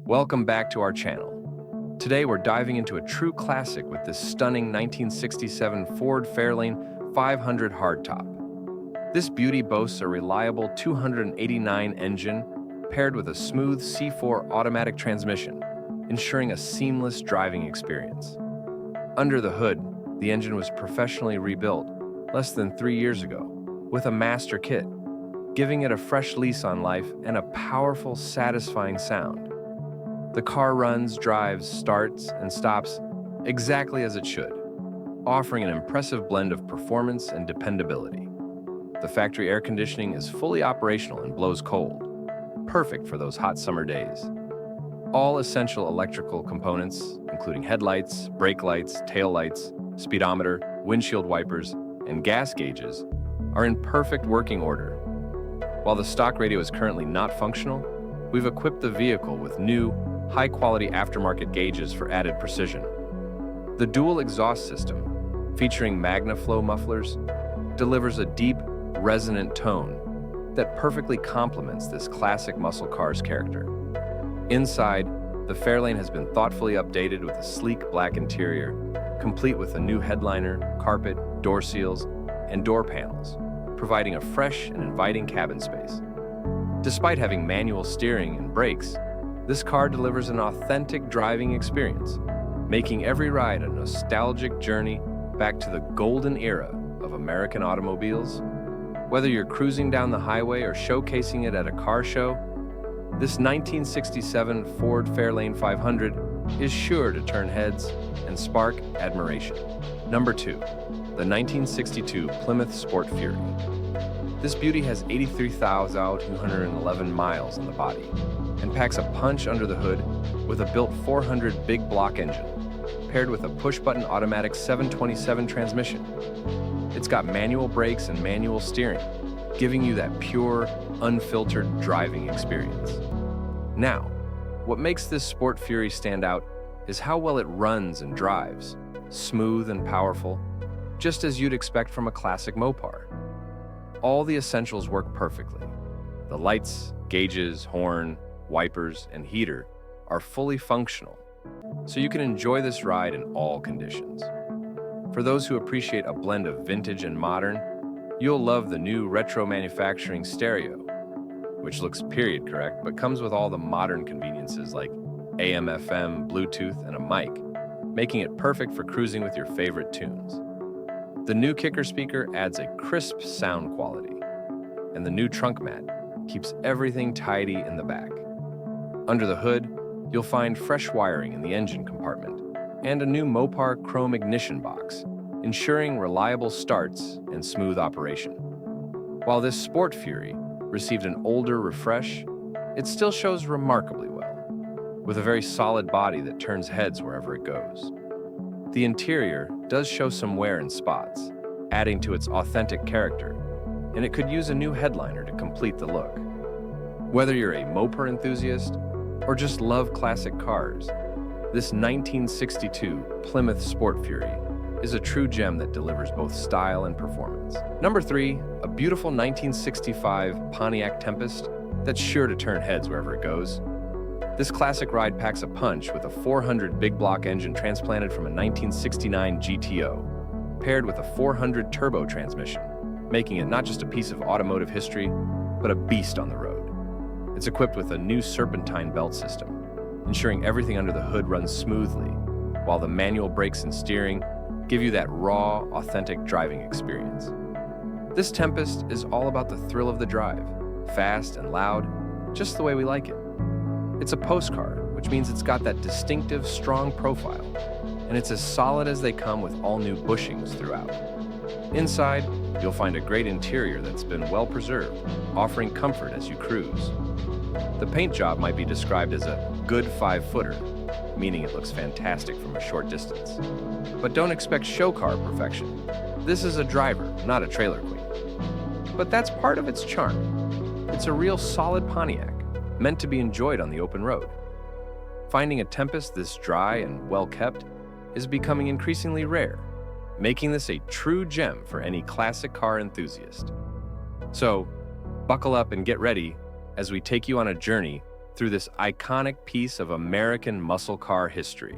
Welcome back to our channel. Today we're diving into a true classic with this stunning 1967 Ford Fairlane 500 hardtop. This beauty boasts a reliable 289 engine paired with a smooth C4 automatic transmission, ensuring a seamless driving experience. Under the hood, the engine was professionally rebuilt less than 3 years ago with a master kit, giving it a fresh lease on life and a powerful, satisfying sound. The car runs, drives, starts, and stops exactly as it should, offering an impressive blend of performance and dependability. The factory air conditioning is fully operational and blows cold, perfect for those hot summer days. All essential electrical components, including headlights, brake lights, tail lights, speedometer, windshield wipers, and gas gauges, are in perfect working order. While the stock radio is currently not functional, we've equipped the vehicle with new, high-quality aftermarket gauges for added precision. The dual exhaust system, featuring MagnaFlow mufflers, delivers a deep, resonant tone that perfectly complements this classic muscle car's character. Inside, the Fairlane has been thoughtfully updated with a sleek black interior, complete with a new headliner, carpet, door seals, and door panels, providing a fresh and inviting cabin space. Despite having manual steering and brakes, this car delivers an authentic driving experience, making every ride a nostalgic journey back to the golden era of American automobiles. Whether you're cruising down the highway or showcasing it at a car show, this 1967 Ford Fairlane 500 is sure to turn heads and spark admiration. Number 2, the 1962 Plymouth Sport Fury. This beauty has 83,211 miles on the body and packs a punch under the hood with a built 400 big block engine, paired with a push-button automatic 727 transmission. It's got manual brakes and manual steering, giving you that pure, unfiltered driving experience. Now, what makes this Sport Fury stand out is how well it runs and drives, smooth and powerful, just as you'd expect from a classic Mopar. All the essentials work perfectly. The lights, gauges, horn, wipers, and heater are fully functional, so you can enjoy this ride in all conditions. For those who appreciate a blend of vintage and modern, you'll love the new retro manufacturing stereo, which looks period correct, but comes with all the modern conveniences like AM/FM, Bluetooth, and a mic, making it perfect for cruising with your favorite tunes. The new kicker speaker adds a crisp sound quality, and the new trunk mat keeps everything tidy in the back. Under the hood, you'll find fresh wiring in the engine compartment and a new Mopar chrome ignition box, ensuring reliable starts and smooth operation. While this Sport Fury received an older refresh, it still shows remarkably well, with a very solid body that turns heads wherever it goes. The interior does show some wear in spots, adding to its authentic character, and it could use a new headliner to complete the look. Whether you're a Mopar enthusiast or just love classic cars, this 1962 Plymouth Sport Fury is a true gem that delivers both style and performance. Number 3, a beautiful 1965 Pontiac Tempest that's sure to turn heads wherever it goes. This classic ride packs a punch with a 400 big block engine transplanted from a 1969 GTO, paired with a 400 turbo transmission, making it not just a piece of automotive history, but a beast on the road. It's equipped with a new serpentine belt system, ensuring everything under the hood runs smoothly, while the manual brakes and steering give you that raw, authentic driving experience. This Tempest is all about the thrill of the drive, fast and loud, just the way we like it. It's a postcar, which means it's got that distinctive, strong profile, and it's as solid as they come with all new bushings throughout. Inside, you'll find a great interior that's been well preserved, offering comfort as you cruise. The paint job might be described as a good 5-footer, meaning it looks fantastic from a short distance. But don't expect show car perfection. This is a driver, not a trailer queen. But that's part of its charm. It's a real solid Pontiac, meant to be enjoyed on the open road. Finding a Tempest this dry and well-kept is becoming increasingly rare, making this a true gem for any classic car enthusiast. So, buckle up and get ready as we take you on a journey through this iconic piece of American muscle car history.